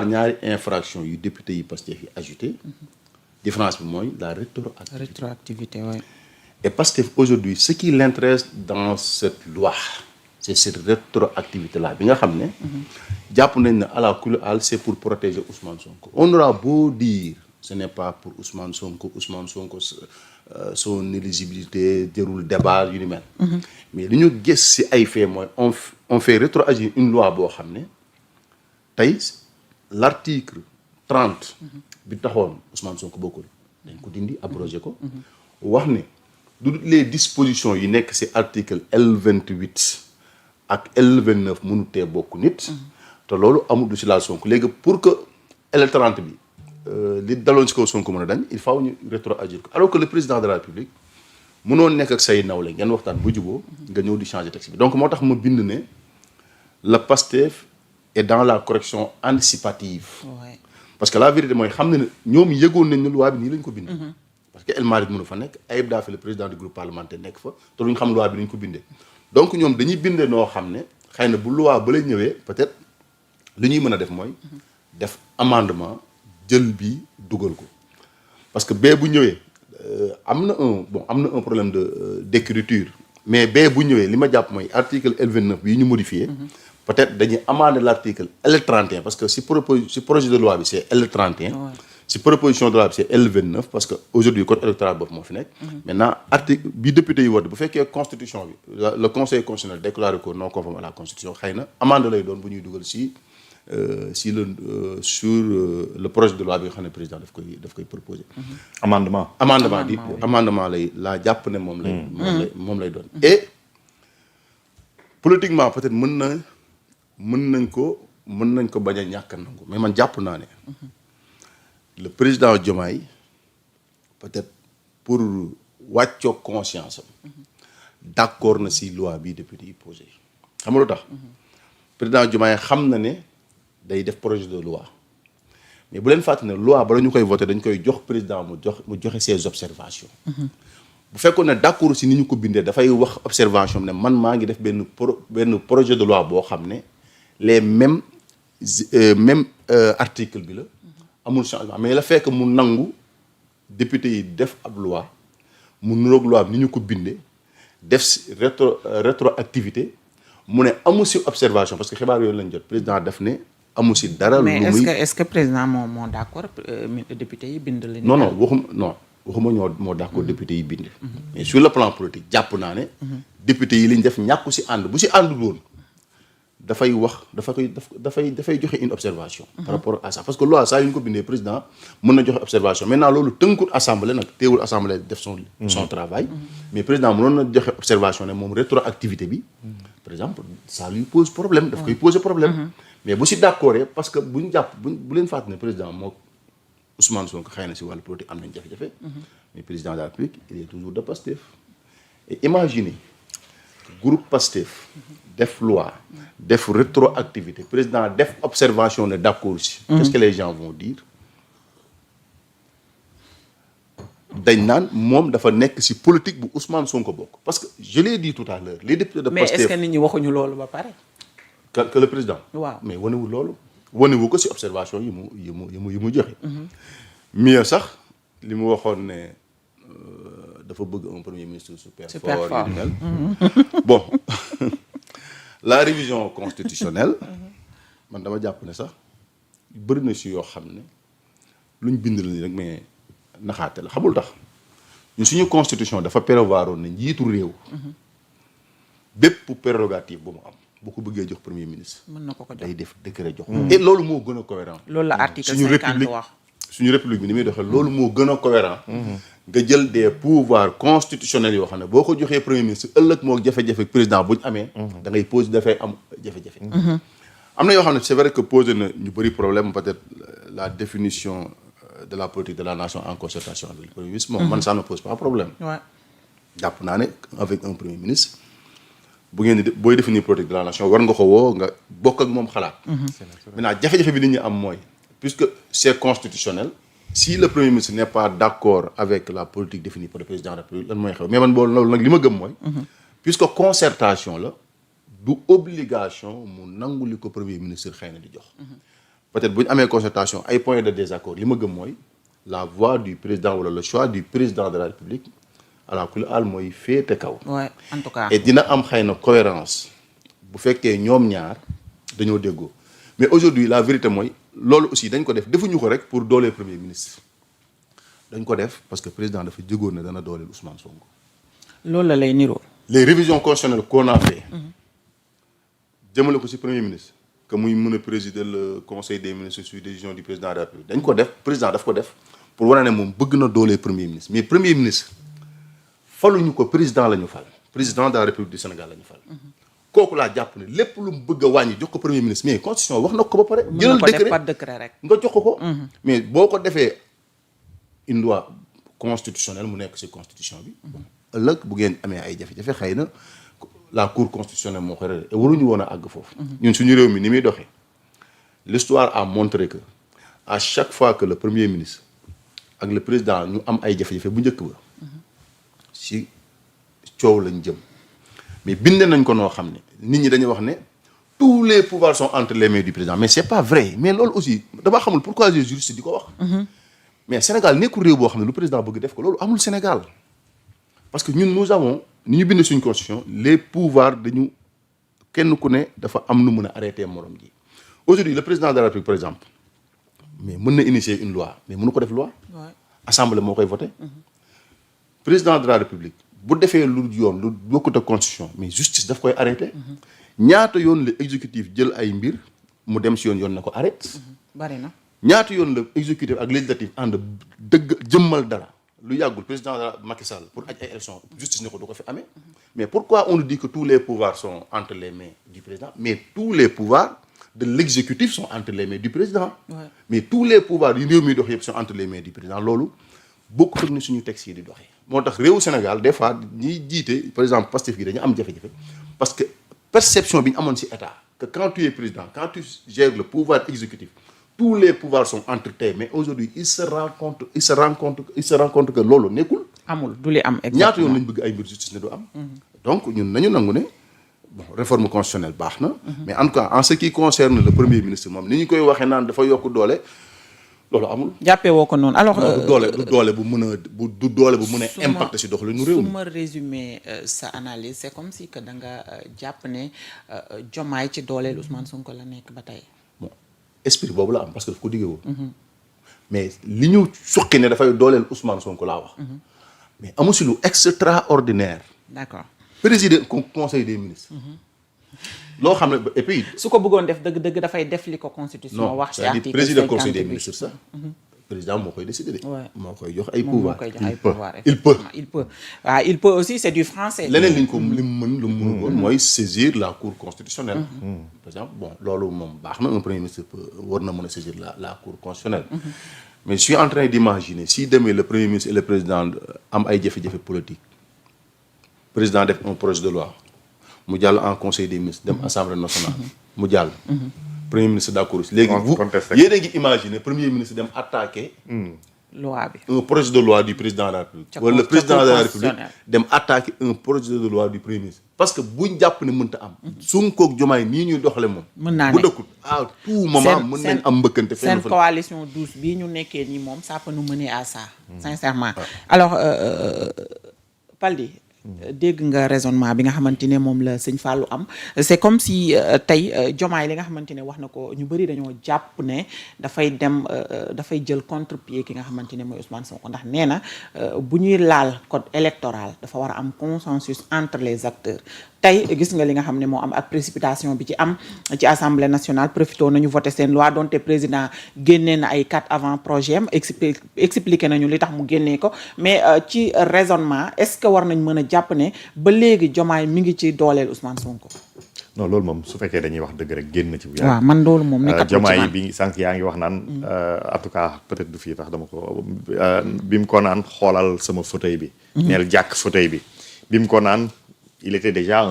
ñaari infraction yu député yi Pastef yi ajouté différence bi mooy la rétroactivité. Ouais. Et Pastef aujourd'hui ce qui l'intéresse dans cette loi c'est cette rétroactivité là bi nga xam ne jàpp nañ ne à la kulli haal c'est pour protéger Ousmane Sonko. On aura beau dire ce n'est pas pour Ousmane Sonko son éligibilité jarul débat yu ni mel. Mais li ñu gis ci ay fait mooy on fait rétroagir une loi boo xam ne tey l'article 30 bi taxoon Ousmane Sonko bokkul dañ ko dindi abrogé ko wax ne du les dispositions yi nekk ci article L28 ak L29 mënutee bokk nit te loolu amul du ci laal Sonko léegi pour que L30 bi li daloon ci kaw Sonko mën a dañ il faut ñu rétroagir ko alors que le président de la République mënoo nekk ak say nawle ngeen waxtaan bu juboo nga ñëw di changer texte bi donc moo tax ma bind ne la Pastef est dans la correction anticipative. Ouais. Parce que la vérité mooy xam ne ñoom yëgoon nañ ne loi bi nii lañ ko bindee. Parce que El Malick mënu fa nekk Ayib Daffé le président du groupe parlementaire nekk fa te duñ xam loi bi nañ ko bindee donc ñoom dañuy bindee noo xam ne xëy na bu loi ba lay ñëwee peut-être li ñuy mën a def mooy def amendement jël bi dugal ko parce que bee bu ñëwee am na un problème d'écriture mais bee bu ñëwee li ma jàpp mooy article L29 bii ñu modifié. Peut-être dañuy amender l'article L31 parce que si projet de loi bi c'est L31. Ouais. Si proposition de loi bi c'est L29 parce que aujourd'hui code électoral boobu moo fi nekk. Maintenant article bi député yi wote bu fekkee constitution bi le conseil constitutionnel déclaré ko non conforme à la constitution xëy na amende lay doon bu ñuy dugal sur le projet de loi bi nga xam ne président daf koy proposer. amendement lay laa jàpp ne moom lay doon. Et politiquement peut-être mën nañ ko bañ a ñàkk a nangu mais man jàpp naa ne le président Diomaye peut-être pour wàccoo conscience am d'accord na si loi bi député yi posé xam nga lu tax président Diomaye xam na ne day def projet de loi mais bu leen fàtte ne loi bala ñu koy voter dañ koy jox président mu joxe ses observations bu fekkoon ne d'accord si ni ñu ko bindee dafay wax observation ne man maa ngi def benn projet de loi boo xam ne les mêmes article bi la amul changement mais la fekk mu nangu député yi def ab loi mu nuroog loi bi ni ñu ko bindee def si rétroactivité mu ne amu si observation parce que xibaar yooyu lañ jot président def ne amu si dara. mais est-ce que président moo d'accord député yi bind la. non waxuma moo d'accord député yi bind. mais sur le plan politique jàpp naa ne. député yi liñ def ñàkku si ànd bu si àndul woon. dafay joxe une observation. Par rapport à ça parce que loi saa yu ñu ko bindee président mën na joxe observation maintenant loolu tënkul assemblée nag teewul assemblée def son travail. Mais président mënoon na joxe observation ne moom rétroactivité bi. par exemple ça lui pose problème daf koy poser problème. mais bu si d'accord parce que bu leen fàttali ne président moo Ousmane Sonko xëy na si wàllu politique am nañ jafe-jafe. mais président de la République il est toujours de Pastef. et imaginez groupe Pastef. def loi def rétroactivité président def observation ne d'accord si qu'est-ce que les gens vont dire dañ naan moom dafa nekk si politique bu Ousmane Sonko bokk parce que je l'ai dit tout à l'heure les députés de Pastef mais est-ce que nit ñi waxuñu loolu ba pare que le président waaw mais wanewul loolu wanewu ko si observation yi mu joxe mieux sax li mu waxoon ne dafa bëgg un premier ministre super fort yu mel bon la révision constitutionnelle man dama jàpp ne sax bëri na si yoo xam ne luñ bind la ni rek mais naxaate la xamul tax ñun suñu constitution dafa prévoir woon ne njiitu réew bépp prérogative bu mu am bu ko bëggee jox premier ministre mën na ko jox day def décret jox et loolu moo gën a cohérent loolu la article 50 wax suñu république bi ni muy doxee loolu moo gën a cohérent nga jël des pouvoirs constitutionnels yoo xam ne boo ko joxee premier ministre ëllëg moo jafe-jafe président bu ñu amee da ngay pose dafay am jafe-jafe am na yoo xam ne c'est vrai que posé na ñu bëri problème peut-être la définition de la politique de la nation en concertation avec le premier ministre moom man ça ne pose pas problème jàpp naa ne avec un premier ministre bu ngeen di booy définir politique de la nation war nga ko woo nga bokk ak moom xalaat maintenant jafe-jafe bi nit ñi am mooy puisque c'est constitutionnel si le premier ministre n'est pas d'accord avec la politique définie par le président de la République lan mooy xew mais man boobu loolu nag li ma gëm mooy puisque concertation la du obligation mu nangu li ko premier ministre xëy na di jox peut-être bu ñu amee concertation ay points de désaccord li ma gëm mooy la voix du président wala le choix du président de la République à la kulli aal mooy féete kaw. ouais en tout cas. et dina am xëy na cohérence bu fekkee ñoom ñaar dañoo déggoo mais aujourd'hui la vérité mooy loolu aussi dañ ko def defuñu ko rek pour dooleel premier ministre dañ ko def parce que président dafa jógoon ne dana dooleel Ousmane Sonko. loolu la lay niroo. les révisions constitutionnelles qu'on a fait jëmale ko ci premier ministre que muy mën a présider le conseil des ministres sur décision du président de la République dañ ko def président daf ko def pour wane ne moom bëgg na dooleel premier ministre mais premier ministre faluñu ko président la ñu fal président de la République du Sénégal la ñu fal. kooku laa jàpp ne lépp lu mu bëgg a wàññi jox ko premier ministre mais constitution wax na ko ba pare. jëlal décret par décret rek. nga jox ko. mais boo ko defee une loi constitutionnelle mu nekk ci constitution bi. ëllëg bu ngeen amee ay jafe-jafe xëy na la cour constitutionnelle moo koy réglé waruñu woon a àgg foofu. ñun suñu réew mi ni muy doxee l'histoire a montré que à chaque fois que le premier ministre ak le président ñu am ay jafe-jafe bu njëkk ba ci coow lañ jëm. mais bind nañ ko noo xam ne nit ñi dañuy wax ne tous les pouvoirs sont entre les mains du président mais c'est pas vrai mais loolu aussi dama xamul pourquoi les juristes di ko wax. mais Sénégal nekkul réew boo xam ne lu président bëgg def ko loolu amul Sénégal. parce que ñun nous avons ni ñu bind suñu constitution les pouvoirs dañu kenn ku ne dafa am nu mën a arrêter morom ji. aujourd'hui le président de la République par exemple mais mën na initier une loi mais mënu ko def loi. assemblée moo koy voter. président de la République. bu defee lu yoon lu bokkut ak constitution mais justice daf koy arrêté ñaata yoon la exécutif jël ay mbir mu dem si yoon na ko arrêté. bari na ñaata yoon la exécutif ak législatif ànd dëgg jëmmal dara lu yàggul président de Macky Sall pour aj ay élection justice ne ko du ko fi amee. mais pourquoi on nous dit que tous les pouvoirs sont entre les mains du président mais tous les pouvoirs de l'exécutif sont entre les mains du président. mais tous les pouvoirs yu réew mi dox yëpp sont entre les mains du président loolu bokkut ak ni suñu texte yi di doxee. moo tax réewu Sénégal des fois ñiy jiite par exemple Pastef yi dañu am jafe-jafe parce que perception bi ñu amoon ci état que quand tu es président quand tu gères le pouvoir exécutif tous les pouvoirs sont entre tes mains mais aujourd'hui il se rend compte que loolu nekkul. amul du li am exactement ñaata yoon lañ bëgg ay mbir justice ne du am. donc ñun nañu nangu ne bon réforme constitutionnelle baax na. mais en tout cas en ce qui concerne le premier ministre moom ni ñu koy waxee naan dafa yokk doole. loolu amul. jàppee woo ko noonu alors. du doole bu mën a impacter ci doxalinu réew mi. su ma résumer sa analyse c'est comme si que da nga jàpp ne Diomaye ci dooleel Ousmane Sonko la nekk ba tey. bon esprit boobu la am parce que daf ko diggee woon. mais li ñu suqi ne dafay dooleel Ousmane Sonko laa wax. mais amu si lu extraordinaire. d'accord président conseil des ministres. loo xam ne et puis. su ko bëggoon def dëgg dafay def li ko constitution wax. ci article 58 président conseil des ministres sax. président moo koy décider. moo koy jox ay pouvoir il peut il peut aussi c'est du français. leneen li ñu ko li mu mën lu mu mënul woon mooy saisir la cour constitutionnelle. par exemple bon loolu moom baax na un premier ministre war na mën a saisir la cour constitutionnelle. mais je suis en train d'imaginer si demain le premier ministre et le président am ay jafe-jafe politique président def un projet de loi. mu jàll en conseil des ministres dem assemblée nationale. mu jàll. premier ministre d'accord léegi vous yéen a ngi imaginer premier ministre dem attaquer. loi bi un projet de loi du président de la République. wala le président de la République dem attaquer un projet de loi du premier ministre. parce que buñ jàpp ne mënta am. Sonko ak Diomaye nii ñuy doxale moom. mën naa ne bu dëkkut à tout moment mën nañ am mbëkkante. seen coalition douce bii ñu nekkee nii moom ça peut nous mener à ça. sincèrement alors Paldi. dégg nga raisonnement bi nga xamante ne moom la sëñ Fallou am c'est comme si tey Diomaye li nga xamante ne wax na ko ñu bëri dañoo jàpp ne dafay jël contre-pied ki nga xamante ne mooy Ousmane Sonko ndax nee na bu ñuy laal code électoral dafa war a am consensus entre les acteurs tey gis nga li nga xam ne moo am ak précipitation bi ci am ci assemblée nationale profité nañu voté seen loi donte président génnee na ay 4 avant projet am expliqué nañu li tax mu génnee ko mais ci raisonnement est-ce que war nañ mën a jàpp ne ba léegi Diomaye mi ngi ci dooleel Ousmane Sonko. non loolu moom su fekkee dañuy wax dëgg rek génn ci. waaw man loolu moom nekkatul ci man Diomaye bi sànq yaa ngi wax naan. en tout cas peut-être du fii tax dama ko bi mu ko naan xoolal sama fauteuil bi. neel jàkk fauteuil bi bi mu ko naan. il était déjà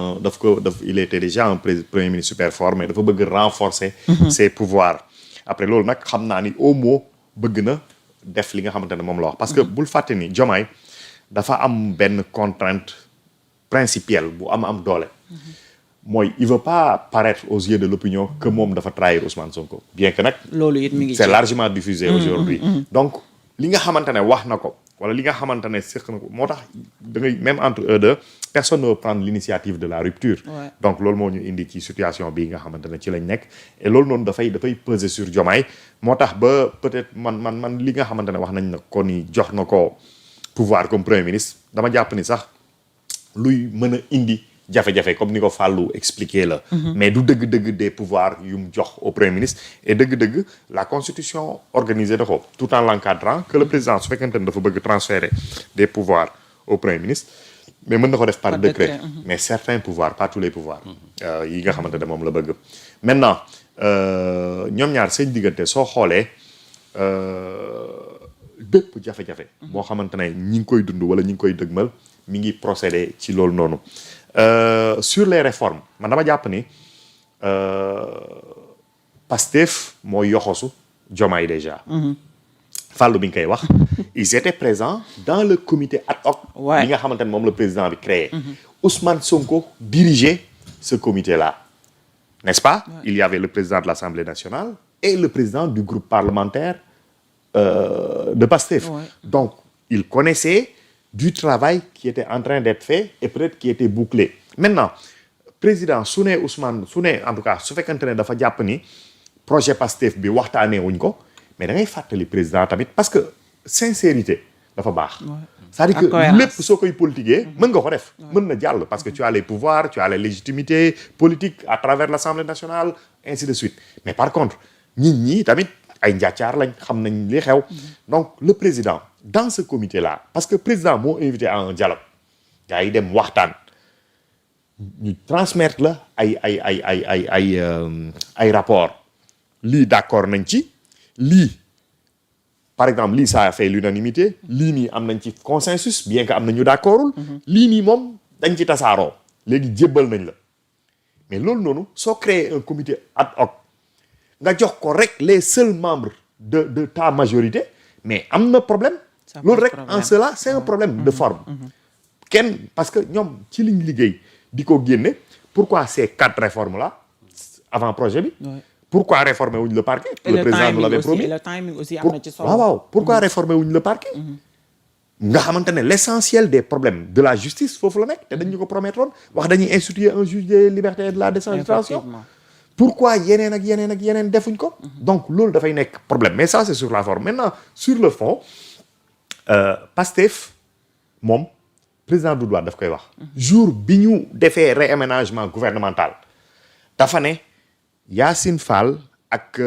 un premier ministre super fort mais dafa bëgg renforcer ses pouvoirs après loolu nag xam naa ni au moins bëgg na def li nga xamante ne moom la wax parce que bul fàtte ni Diomaye dafa am benn contrainte principielle bu am doole mooy il veut pas paraître aux yeux de l'opinion que moom dafa trahir Ousmane Sonko bien que nag loolu it mi ngi c'est ci. largement diffusé aujourd'hui donc li nga xamante ne wax na ko wala li nga xamante ne séq na ko moo tax da ngay même entre eux deux personne ne veut prendre l'initiative de la rupture Ouais. donc loolu moo ñu indi ci situation bii nga xamante ne ci lañ nekk et loolu noonu dafay peser sur Diomaye moo tax ba peut-être man li nga xamante ne wax nañ na ko ni jox na ko pouvoir comme premier ministre dama jàpp ni sax luy mën a indi jafe-jafe comme ni ko Fallou expliqué la mais du dëgg-dëgg des pouvoirs yu mu jox au premier ministre et dëgg-dëgg la constitution organisée na ko tout en l'encadrant que le président su fekkente ne dafa bëgg transférer des pouvoirs au premier ministre mais mën na ko def par décret mais certains pouvoirs pas tous les pouvoirs yi nga xamante ne moom la bëgg maintenant ñoom ñaar seen diggante soo xoolee bépp jafe-jafe boo xamante ne ñi ngi koy dund wala ñi ngi koy dëgmal mi ngi procéder ci loolu noonu sur les réformes man dama jàpp ni Pastef mooy yoxosu Diomaye déjà Fallou bi nga koy wax ils étaient présents dans le comité ad hoc Ouais. bi nga xamante ne moom le président bi créé Ousmane Sonko dirigeait ce comité-là n'est-ce pas il y avait le président de l'Assemblée nationale et le président du groupe parlementaire de Pastef Ouais. donc il connaissait du travail qui était en train d'être fait et peut-être qui était bouclé maintenant président su ne Ousmane su ne en tout cas su fekkante ne dafa jàpp ni projet Pastef bi waxtaanee wuñ ko mais da ngay fàttali président tamit parce que sincérité dafa baax c'est-à-dire Ak que cohérence. lépp soo koy politiquer mën nga ko def mën na jàll parce que tu as les pouvoirs tu as la légitimité politique à travers l'Assemblée nationale ainsi de suite mais par contre nit ñi tamit ay njàccaar lañ xam nañ li xew donc le président dans ce comité-là parce que président moo invité à un dialogue gars yi dem waxtaan ñu transmettre la ay rapport lii d'accord nañ ci lii par exemple lii ça a fait l'unanimité lii nii am nañ ci consensus bien que am na ñu d'accordul lii nii moom dañ ci tasaaroo léegi jébbal nañ la mais loolu noonu soo créer un comité ad hoc nga jox ko rek les seuls membres de ta majorité mais am na problème Ça loolu pose rek problème. en cela c'est un problème de forme kenn parce que ñoom ci liñ liggéey di ko génne pourquoi ces 4 réformes là avant projet bi Ouais. pourquoi réformer wuñ le parquet Et le président nous l'avait aussi, promis et le timing aussi am na ci solo. waaw pourquoi réformer wuñ le parquet nga xamante ne l'essentiel des problèmes de la justice foofu la nekk te dañ ñu ko promettroon wax dañuy instituer un juge des libertés et de la décentralisation Effectivement. pourquoi yeneen ak yeneen ak yeneen defuñ ko donc loolu dafay nekk problème mais ça c'est sur la forme maintenant sur le fond Pastef moom président Doudou Wade daf koy wax jour bi ñu defee réaménagement gouvernemental dafa ne Yacine Fall ak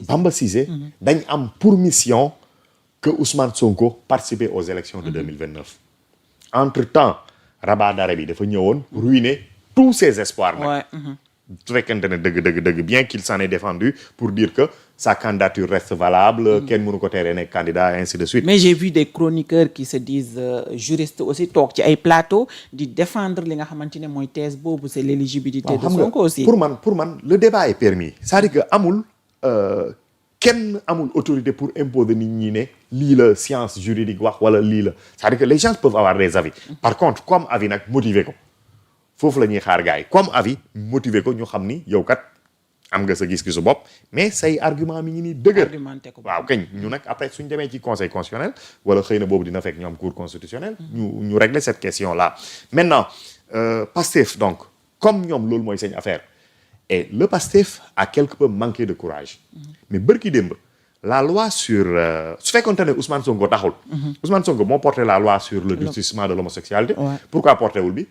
Bamba Cissé dañ am pour mission que Ousmane Sonko participer aux élections de 2029 entre-temps rabat d'arrêt bi dafa ñëwoon ruiner tous ses espoirs nag Ouais. su fekkente ne dëgg bien qu'il s'en est défendu pour dire que sa candidature reste valable kenn mënu ko teree nekk candidat ainsi de suite Mais j'ai vu des chroniqueurs qui se disent juristes aussi toog ci ay plateau di défendre li nga xamante ne mooy thèse boobu c'est l'éligibilité de xam nga Sonko aussi. pour man le débat est permis c'est-à-dire que amul kenn amul autorité pour imposer nit ñi ne lii la science juridique wax wala lii la c'est-à-dire que les gens peuvent avoir des avis par contre comme avis nag motiver ko foofu la ñuy xaar gars yi comme avis motiver ko ñu xam ni yow kat am nga sa gis-gisu bopp mais say argument mi ngi nii dëgër Argumenté ko. waaw kañ ñu nag après suñ demee ci conseil constitutionnel wala xëy na boobu dina fekk ñu am cour constitutionnel ñu régler cette question là maintenant Pastef donc comme ñoom loolu mooy seen affaire et le Pastef a quelque peu manqué de courage mais bërki démb la loi sur su fekkoonte ne Ousmane Sonko taxul Ousmane Sonko moo porté la loi sur le durcissement de l'homosexualité Ouais. pourquoi porté wul bi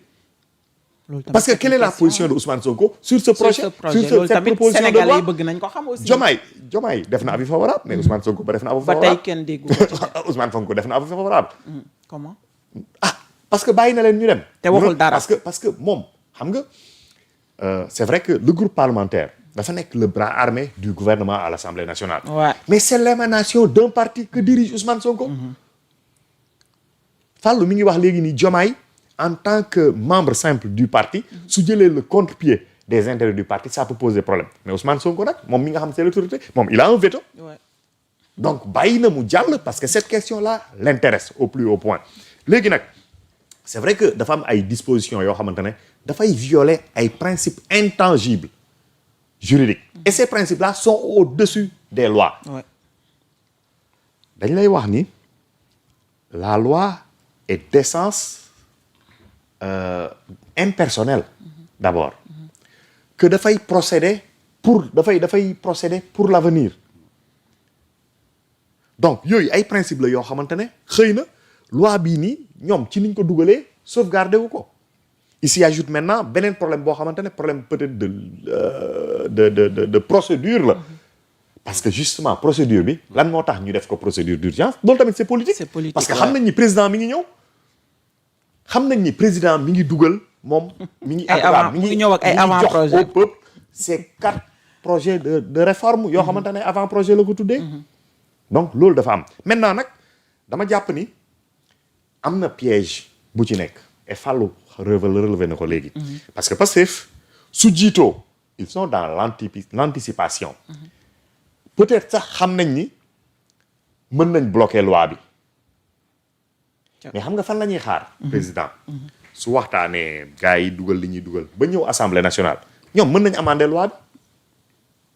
Loolu tamit parce que c'est quelle est une la question. position de Ousmane Sonko sur ce projet Sur ce projet loolu cette tamit proposition de Sénégalais loi yi bëgg nañ ko xam aussi. Diomaye def na avis favorable mais Ousmane Sonko ba def na avis ba tey favorable kenn déggu ko ci. Ousmane Sonko def na avis favorable Comment. parce que bàyyi na leen ñu dem Te waxul dara. parce que moom xam nga c'est vrai que le groupe parlementaire dafa nekk le bras armé du gouvernement à l'Assemblée nationale Ouais. mais c'est l'émanation d'un parti que dirige Ousmane Sonko Fallou mi ngi wax léegi ni Diomaye en tant que membre simple du parti su jëlee le contre-pied des intérêts du parti ça peut poser problème mais Ousmane Sonko nag moom mi nga xam c'est l'autorité moom il a un veto Ouais. donc bàyyi na mu jàll parce que cette question-là l'intéresse au plus haut point léegi nag c'est vrai que dafa am ay dispositions yoo xamante ne dafay violer ay principes intangibles juridiques et ces principes-là sont au-dessus des lois. Ouais. dañ lay wax ni la loi est d'essence impersonnelle d'abord que dafay procéder pour l'avenir donc yooyu ay principe la yoo xamante ne xëy na loi bii nii ñoom ci niñ ko dugalee sauvegarder wu ko il s'y ajoute maintenant beneen problème boo xamante ne problème peut-être de procédure la parce que justement procédure bi lan moo tax ñu def ko procédure d'urgence loolu tamit c'est politique. C'est politique, parce que xam nañ ni président mi ngi ñëw xam nañ ni président mi ngi dugal moom mi ngi Ay avant mi ngi ñëw ak ay avant projet au peuple c'est 4 projets de réforme yoo xamante ne avant projet la ko tuddee donc loolu dafa am maintenant nag dama jàpp ni am na piège bu ci nekk et Fallou relevé na ko léegi parce que Pastef su jiitoo ils sont dans l'anticipation peut-être sax xam nañ ni mën nañ bloquer loi bi mais xam nga fan la ñuy xaar président su waxtaanee gars yi dugal li ñuy dugal ba ñëw assemblée nationale ñoom mën nañ amender loi bi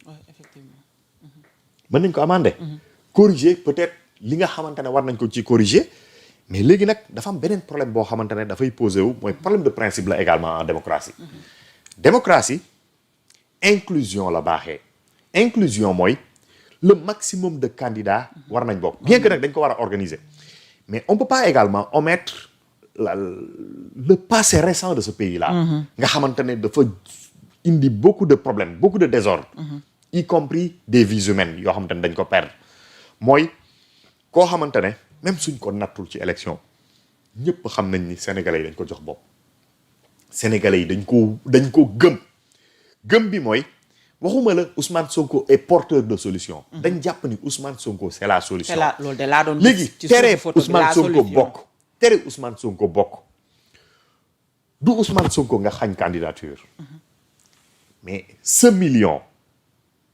Ouais, effectivement. mën nañ ko amender corriger peut-être li nga xamante ne war nañ ko ci corriger mais léegi nag dafa am beneen problème boo xamante ne dafay posé wu mooy problème de principe la également en démocratie démocratie inclusion la baaxee inclusion mooy le maximum de candidats war nañ bokk bien que nag dañ ko war a organiser mais on peut pas également omettre le passé récent de ce pays-là nga xamante ne dafa indi beaucoup de problèmes beaucoup de désordre y compris des vies humaines yoo xamante ne dañ ko perdre mooy koo xamante ne même suñ ko nattul ci élection ñëpp xam nañ ni sénégalais yi dañ ko jox bopp sénégalais yi dañ ko gëm bi mooy waxuma la Ousmane Sonko est porteur de solution dañ jàpp ni Ousmane Sonko c'est la solution C'est là loolu de laa doon léegi ci tere photo bi, la Ousmane Sonko solution. bokk tere Ousmane Sonko bokk du Ousmane Sonko nga xañ candidature mais ce million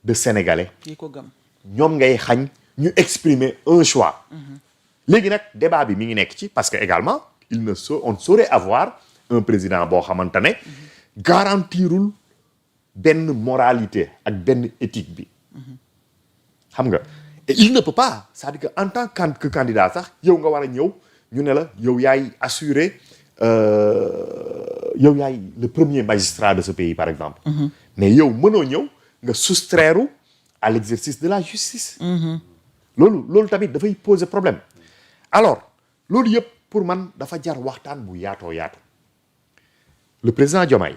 de sénégalais yi ko gëm. ñoom ngay xañ ñu exprimer un choix léegi nag débat bi mi ngi nekk ci parce que également on ne saurait avoir un président boo xamante ne garantirul benn moralité ak benn éthique bi xam nga et il ne peut pas c'est-à-dire que en tant que candidat sax yow nga war a ñëw ñu ne la yow yaay assurer yow yaay le premier magistrat de ce pays par exemple mais yow mënoo ñëw nga soustraire à l'exercice de la justice loolu tamit dafay poser problème alors loolu yëpp pour man dafa jar waxtaan bu yaatoo yaatu le président Diomaye